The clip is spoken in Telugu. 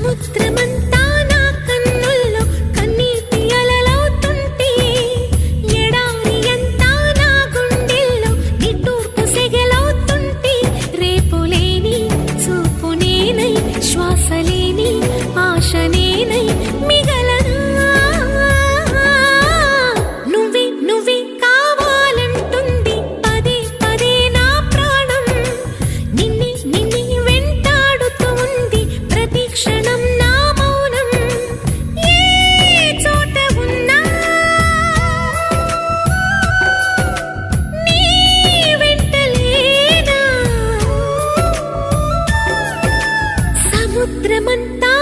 సముద్రమంతా నా కన్నుల్లో కన్నీటి అలలవుతుంటే ఎడారి అంతా నా గుండెల్లో నిట్టూర్పు సెగలవుతుంటే రేపులేని చూపు నేనై శ్వాసలేని ఆశ నేనై మిగలనా నువ్వే నువ్వే కావాలంటుంది పదే పదే నా ప్రాణం నిన్నే నిన్నే వెంటాడుతూ ఉంది ప్రతి క్షణం నా మౌనం ఏ చోట ఉన్నా నీ వెంటలేనా సముద్రమంతా